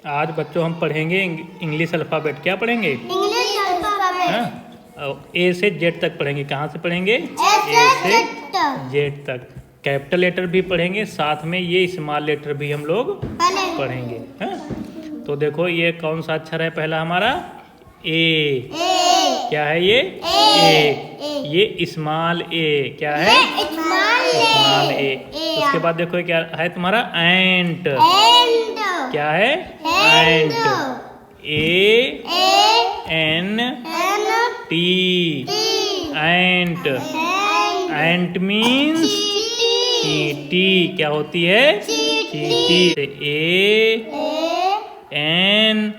आज बच्चों हम पढ़ेंगे इंग्लिश अल्फ़ाबेट। क्या पढ़ेंगे? English alphabet. हाँ, ए से जेड तक पढ़ेंगे। कहाँ से पढ़ेंगे? ए से जेड तक। कैपिटल लेटर भी पढ़ेंगे, साथ में ये स्मॉल लेटर भी हम लोग पढ़ेंगे। हाँ, तो देखो ये कौन सा अक्षर है पहला हमारा? ए। क्या है ये? ए। ये स्मॉल ए। क्या है? स्मॉल ए। उसके बाद देखो क्या है तुम्हारा? एंट। क्या है? एंट। ए एन टी। एंट। एंट मीन्स चींटी। क्या होती है? चींटी। ए एन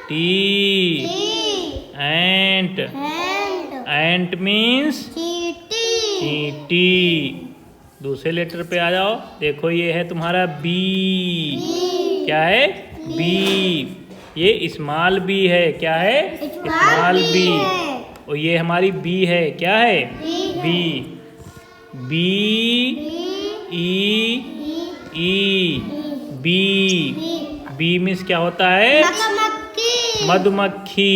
टी। एंट। एंट मीन्स चींटी। दूसरे लेटर पे आ जाओ। देखो ये है तुम्हारा बी। क्या है? बी। ये स्मॉल बी है। क्या है? Small B. और ये हमारी बी है। क्या है? B. B E E bee. Bee means क्या होता है? मधुमक्खी।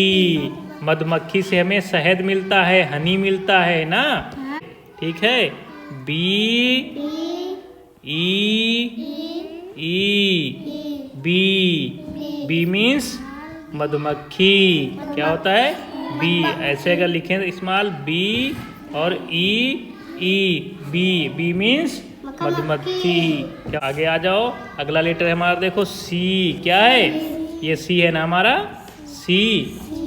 मधुमक्खी से हमें शहद मिलता है, हनी मिलता है ना। ठीक है। B E bee. Bee means मधुमक्खी। क्या होता है? बी। ऐसे अगर लिखें तो स्मॉल बी और ई बी। बी मीन्स मधुमक्खी। आगे आ जाओ। अगला लेटर है हमारा, देखो सी। क्या है? ये सी है ना हमारा? सी।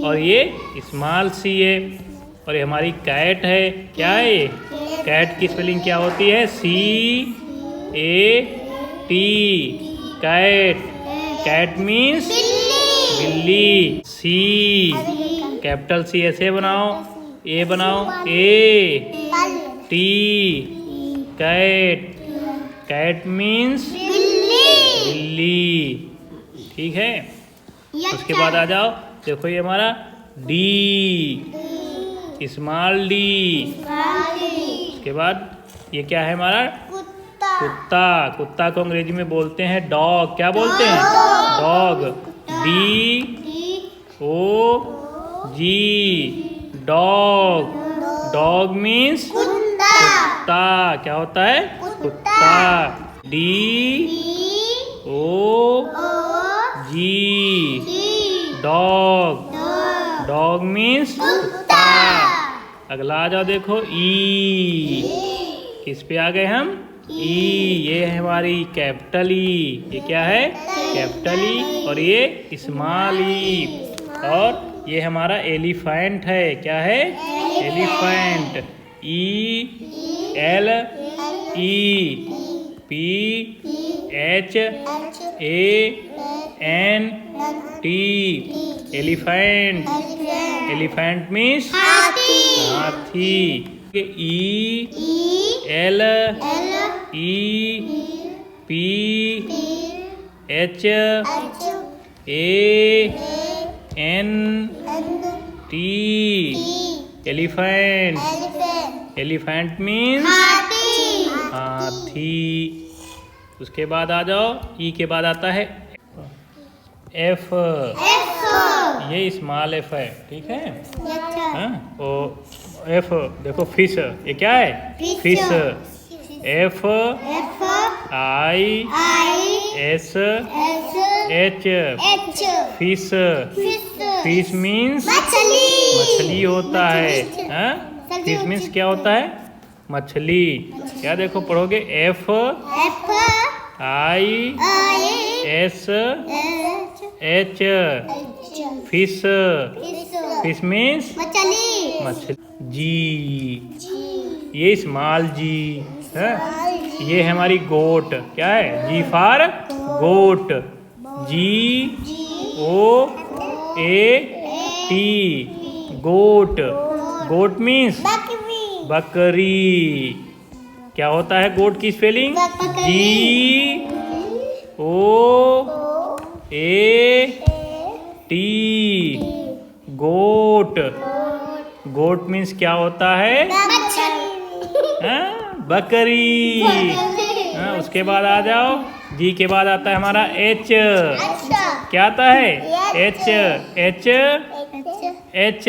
और ये स्मॉल सी है। और ये हमारी कैट है। क्या है? कैट की स्पेलिंग क्या होती है? C A T. Cat. Cat means बिल्ली। सी। कैपिटल सी ऐसे बनाओ, ए बनाओ, A T. Cat. Cat means बिल्ली। ठीक है। उसके बाद आ जाओ। देखो ये हमारा डी। Small D. उसके बाद ये क्या है हमारा? कुत्ता। कुत्ता को अंग्रेजी में बोलते हैं डॉग। क्या बोलते हैं? डॉग। डी ओ जी। डॉग। डॉग मीन्स कुत्ता। क्या होता है? कुत्ता। डी ओ जी। डॉग। डॉग मीन्स कुत्ता। अगला आ जाओ। देखो ई। किस पे आ गए हम? ई। ये है हमारी कैपिटल ई। ये क्या है? Capital E. और ये स्मॉल ई। और ये हमारा एलिफेंट है। क्या है? Elephant. E L E P H A N T. Elephant. Elephant means हाथी। E L E P H A N T. Elephant. Elephant means हाथी। उसके बाद आ जाओ। ई के बाद आता है एफ। ये स्मॉल एफ है। ठीक है। हाँ? O F. देखो फिश। ये क्या है? Fish. F I S H. Fish. Fish means मछली होता है। हाँ? फिश मीन्स क्या होता है? मछली। क्या देखो पढ़ोगे? F I S H. Fish. Fish means मछली। जी। ये स्मॉल जी है। ये है हमारी गोट। क्या है? G for goat. G O A T. Goat. Goat means बकरी। क्या होता है गोट की spelling? G O A T. Goat. Goat means क्या होता है? हाँ? बकरी। हाँ? उसके बाद आ जाओ। जी के बाद आता है हमारा एच। क्या आता है? H H H.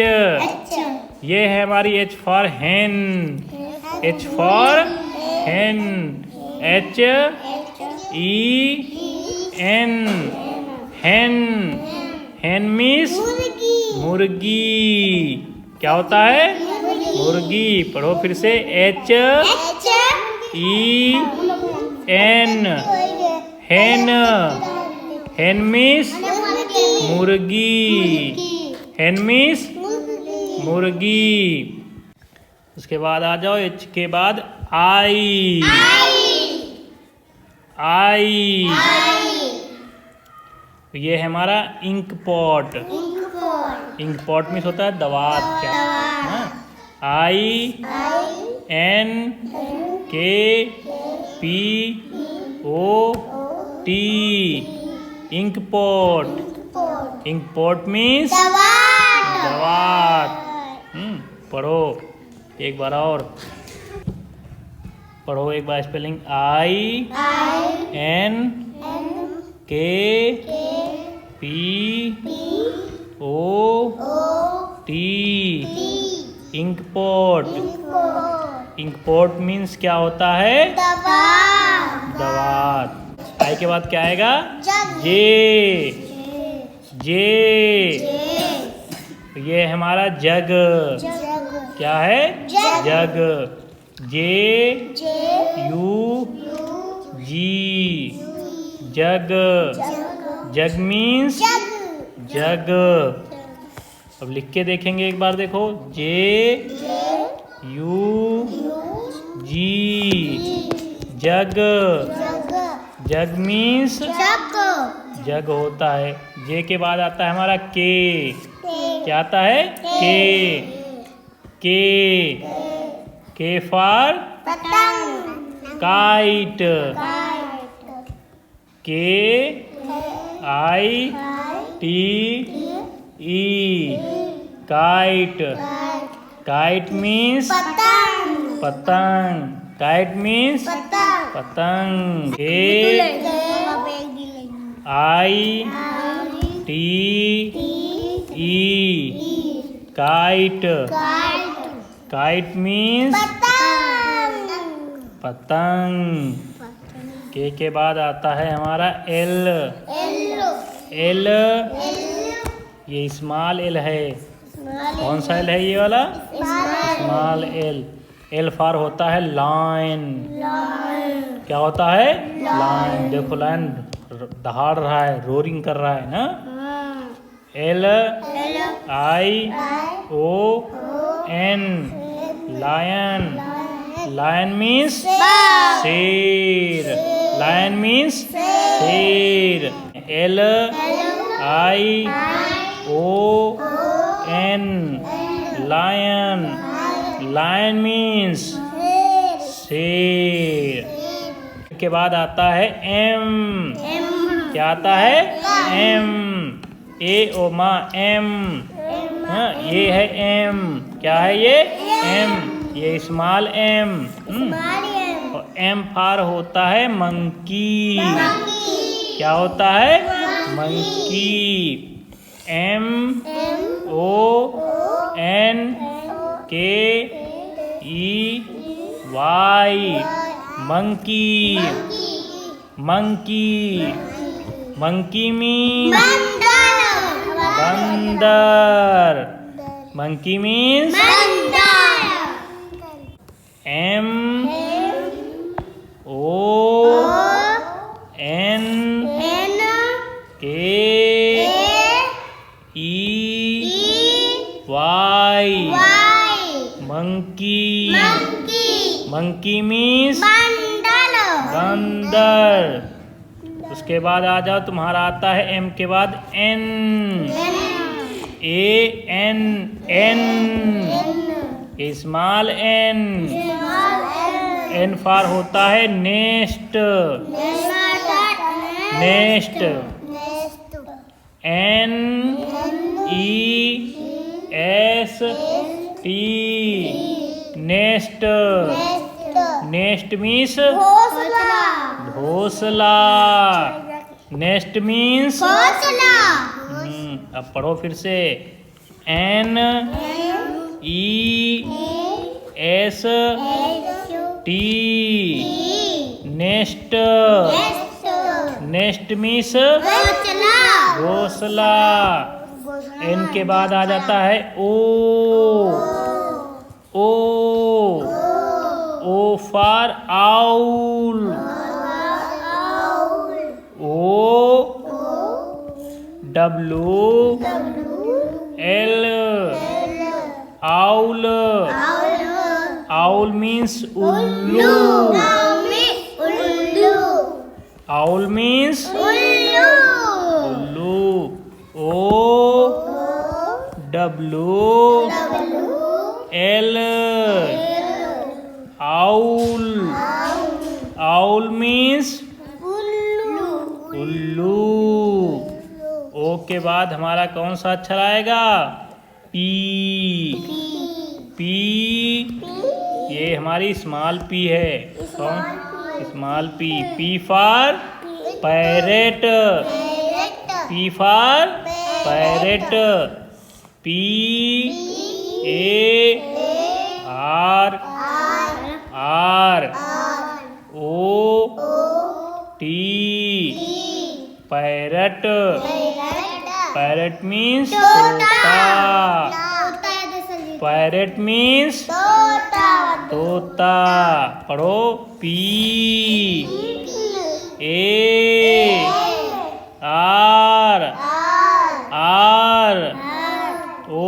ये है हमारी H for hen. H for hen. H E N hen. Hen means मुर्गी। क्या होता है? मुर्गी। पढ़ो फिर से। H E N hen. Hen means मुर्गी। हैन मीन्स मुर्गी। उसके बाद आ जाओ एच के बाद आई। आई ये है हमारा ink pot. Ink pot means होता है दवात। क्या? I N K P O T ink pot. Ink pot means दवात। पढ़ो एक बार और पढ़ो एक बार spelling. I N K P O T ink pot. Ink pot means क्या होता है? दवात। आई के बाद क्या आएगा? जे। जे ये है हमारा जग। क्या है? Jug. J U G jug. Jug means jug. अब लिख के देखेंगे एक बार। देखो जे U G jug. Jug means जग होता है। जे के बाद आता है हमारा के। क्या आता है? के for kite. K I T E kite. Kite means पतंग। काइट मीन्स पतंग। A I T E kite. Kite means पतंग। के बाद आता है हमारा एल। एल ये स्मॉल एल है। कौन सा एल है ये वाला? Small L. एल फॉर होता है लायन। क्या होता है? लायन। देखो लायन दहाड़ रहा है, रोरिंग कर रहा है ना। L I O N lion. Lion means शेर। लायन मीन्स शेर। L I O N lion. Lion means शेर। के बाद आता है एम। क्या आता है? एम। ए ओ मा एम। ये है एम। क्या है ये? एम। ये स्मॉल एम। और एम फॉर होता है मंकी। क्या होता है? Monkey. M O N K E Y monkey. Monkey. Monkey means बंदर। Monkey means M O N K E Y monkey. Monkey means बंदर। उसके बाद आ जाओ तुम्हारा आता है एम के बाद N. A N N small N. N for होता है nest. Nest. N E S T nest. Nest means घोंसला घोंसला। नेस्ट मीन्स घोंसला अब पढ़ो फिर से। N E S T nest. Nest means घोंसला घोंसला। N के बाद आ जाता है O। O O for owl. O W L owl. Owl means उल्लू। आउल मीन्स उल्लू। O W L owl. Owl means उल्लू। ओ के बाद हमारा कौन सा अक्षर आएगा? पी। पी ये हमारी स्मॉल पी है। कौन? Small P. P for parrot. P for parrot. P A R R O T parrot. Parrot means तोता। पैरट मीन्स तोता। पढ़ो। P A R R O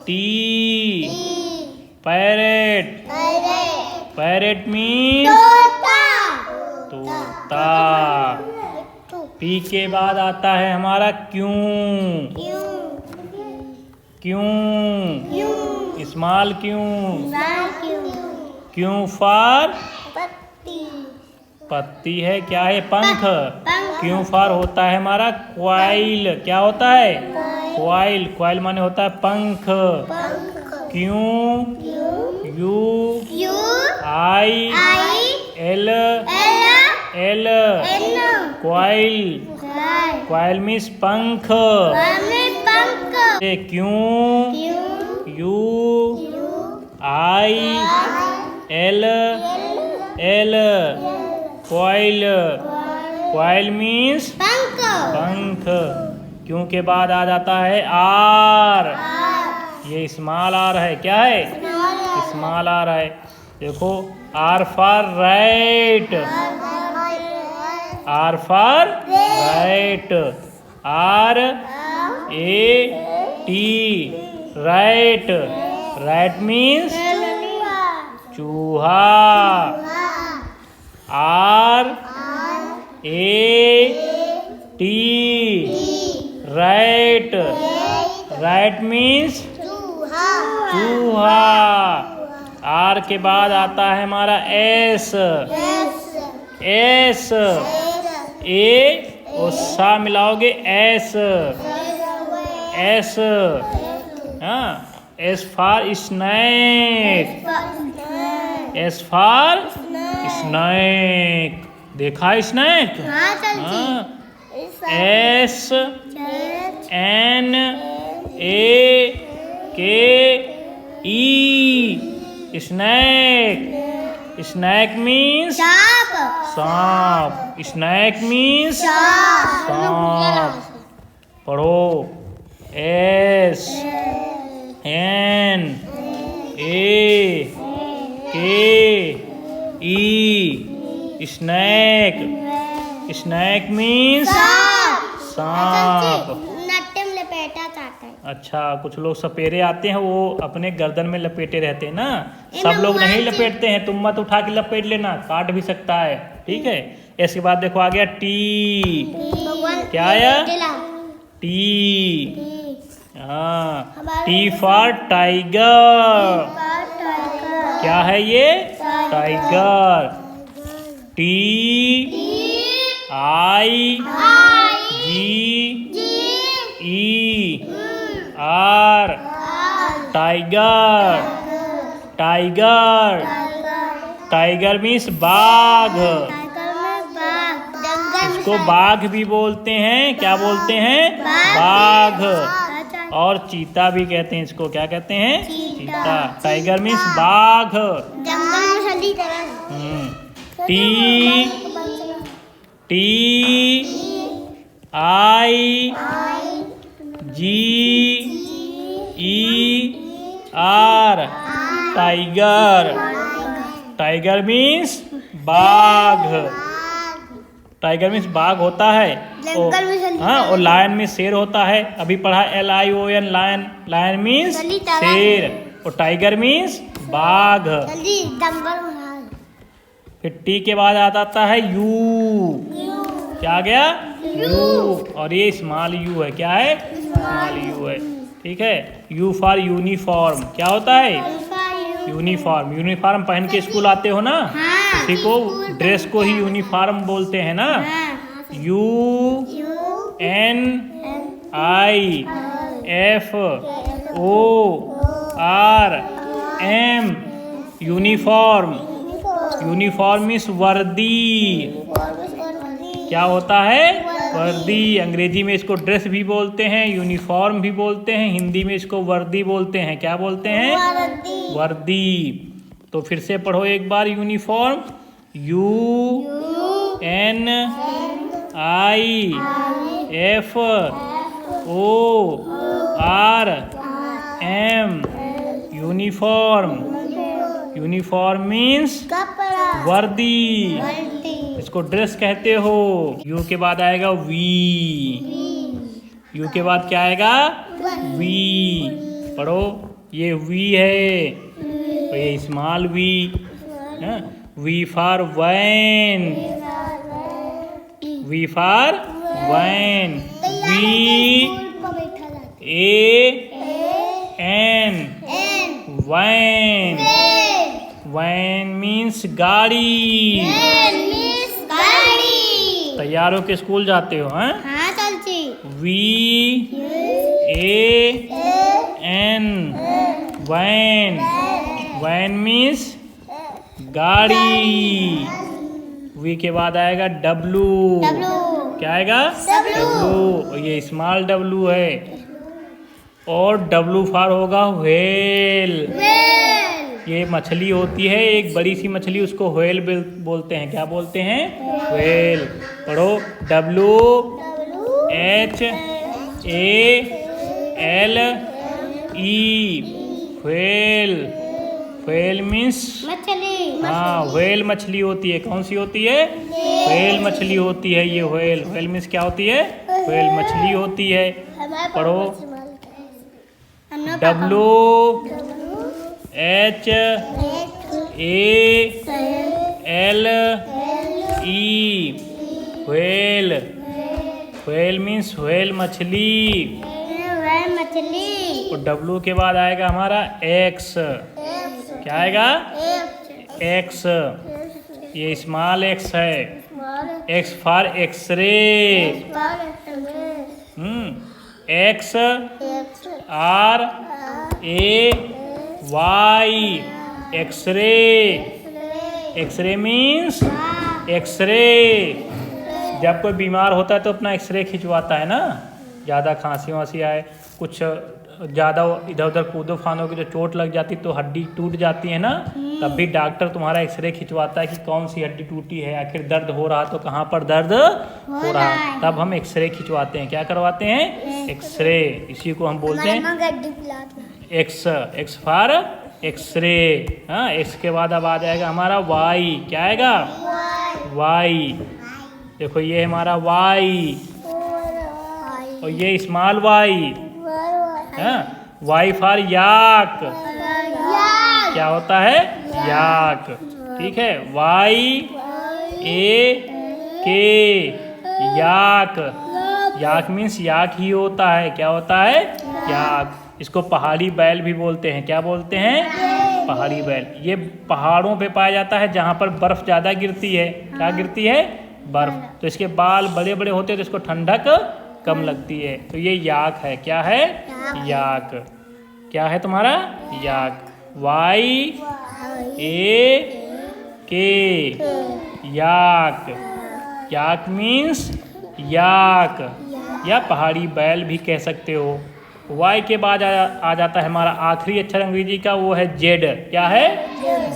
T parrot. Parrot means तोता। P के बाद आता है हमारा क्यों। क्यों स्मॉल क्यों। क्यों फॉर पत्ती है। क्या है? पंख। क्यों फॉर होता है हमारा क्वाइल। क्या होता है? क्वाइल। क्वाइल माने होता है पंख। क्यों you I L L coil. Coil means पंख। क्यों you I L L coil. Coil means पंख। क्यों के बाद आ जाता है आर। ये स्मॉल आर है। क्या है? स्मॉल आर है। देखो। R for rat. R for rat. R A T rat. Rat means चूहा। R A T rat. Rat means चूहा। आर के बाद आता है हमारा एस। एस ए और सा मिलाओगे एस। एस हाँ। S for snake. S for snake. देखा स्नैक? हाँ। S N A K E snake. Snake means सांप। स्नैक मीन्स सांप। पढ़ो। S N A K E snake. Snake means सांप। नट्टे में लपेटा जाता है। अच्छा कुछ लोग सपेरे आते हैं वो अपने गर्दन में लपेटे रहते हैं ना। सब लोग नहीं लपेटते हैं। तुम मत उठा के लपेट लेना, काट भी सकता है। ठीक है। इसके बाद देखो आ गया टी। क्या आया? टी। हाँ। T for tiger. क्या है ये? Tiger. T I G E R tiger. Tiger. Tiger means बाघ। टाइगर में बाघ। जंगल में इसको बाघ भी बोलते हैं, क्या बोलते हैं? बाघ। और चीता भी कहते हैं इसको, क्या कहते हैं? चीता। टाइगर मीन्स बाघ। जंगल में सभी तरह। T I G E R tiger. Tiger means बाघ। टाइगर मीन्स बाघ होता है। जंगल में सभी हाँ, और लायन में शेर होता है, अभी पढ़ा LION लायन। लायन मीन्स सभी तरह। शेर और टाइगर मीन्स बाघ। जल्दी जंगल में फिर टी के बाद आता है यू। क्या आ गया? यू। और ये स्मॉल यू है, क्या है? स्मॉल यू है, ठीक है। You for uniform. क्या होता है? यूनिफॉर्म। यूनिफॉर्म पहन के स्कूल आते हो ना, हाँ। उसी को ड्रेस को ही यूनिफॉर्म बोलते हैं ना। You N I F O R M uniform. Uniform means वर्दी। क्या होता है? वर्दी। अंग्रेजी में इसको ड्रेस भी बोलते हैं, यूनिफॉर्म भी बोलते हैं, हिंदी में इसको वर्दी बोलते हैं। क्या बोलते हैं? वर्दी। तो फिर से पढ़ो एक बार uniform. U N I F O R M uniform. Uniform means कपड़ा। वर्दी। इसको ड्रेस कहते हो। यू के बाद आएगा वी। यू के बाद क्या आएगा? वी। पढ़ो, ये वी है और ये small V. V for van. V for van. V A N van. Van means गाड़ी। तैयार होके स्कूल जाते हो? हैं? हाँ चाची। V A N van. Van means गाड़ी। वी के बाद आएगा W। क्या आएगा? W। और ये स्मॉल W है। और W फॉर होगा व्हेल। ये मछली होती है, एक बड़ी सी मछली, उसको व्हेल बोलते हैं। क्या बोलते हैं? व्हेल। पढ़ो, W H A L E whale. Whale means मछली। हाँ, व्हेल मछली होती है। कौन सी होती है? व्हेल मछली होती है ये। व्हेल। व्हेल मीन्स क्या होती है? व्हेल मछली होती है। पढ़ो, W H A L E whale. Whale means whale मछली। मछली। और W के बाद आएगा हमारा X। क्या आएगा? X। ये स्मॉल X है। X for X-ray. X R A Y X-ray. X-ray means X-ray. जब कोई बीमार होता है तो अपना एक्सरे खिंचवाता है ना, ज़्यादा खांसी वांसी आए, कुछ ज़्यादा इधर उधर कूदो फानो की जो चोट लग जाती तो हड्डी टूट जाती है ना, तब भी डॉक्टर तुम्हारा एक्सरे खिंचवाता है कि कौन सी हड्डी टूटी है, आखिर दर्द हो रहा तो कहाँ पर दर्द हो रहा है, तब हम एक्सरे खिंचवाते हैं। क्या करवाते हैं? एक्सरे। इसी को हम बोलते हैं एक्स। X for X-ray. हाँ, एक्स के बाद अब आ जाएगा हमारा वाई। क्या आएगा? वाई। देखो ये हमारा वाई और ये small Y. Y for yak. क्या होता है? याक। ठीक है, वाई ए के याक। याक मीन्स याक ही होता है। क्या होता है? याक। इसको पहाड़ी बैल भी बोलते हैं। क्या बोलते हैं? पहाड़ी बैल। ये पहाड़ों पे पाया जाता है जहाँ पर बर्फ ज़्यादा गिरती है। क्या गिरती है? बर्फ। तो इसके बाल बड़े बड़े होते हैं तो इसको ठंडक कम लगती है। तो ये याक है। क्या है? याक। क्या है तुम्हारा? याक। वाई ए के, याक, याक मीन्स याक, या पहाड़ी बैल भी कह सकते हो। वाई के बाद आ जाता है हमारा आखिरी अक्षर अंग्रेजी का, वो है जेड। क्या है?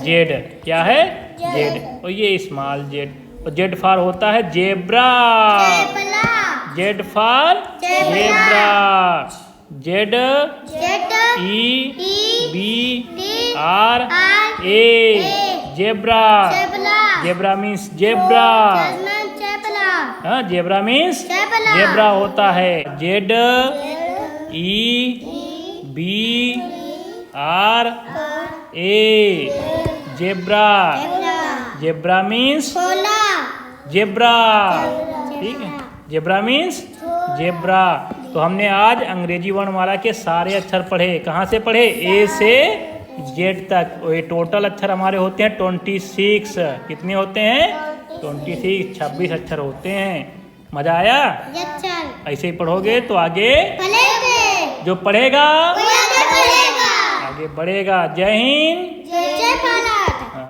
जेड। क्या है? जेड। और ये स्मॉल जेड। और जेड फॉर होता है zebra. Z for zebra. Z E B R A, zebra. Zebra means zebra. हाँ, जेब्रा मीन्स जेब्रा होता है। Z E B R A, zebra. Zebra means zebra. ठीक है, जेब्रा मीन्स जेब्रा। तो हमने आज अंग्रेजी वर्णमाला के सारे अक्षर पढ़े। कहाँ से पढ़े? ए से जेड तक। और ये टोटल अक्षर हमारे होते हैं 26। कितने होते हैं? 26, 26 अक्षर होते हैं। मजा आया? ऐसे ही पढ़ोगे तो आगे जो पढ़ेगा आगे बढ़ेगा। जय हिंद, जय भारत।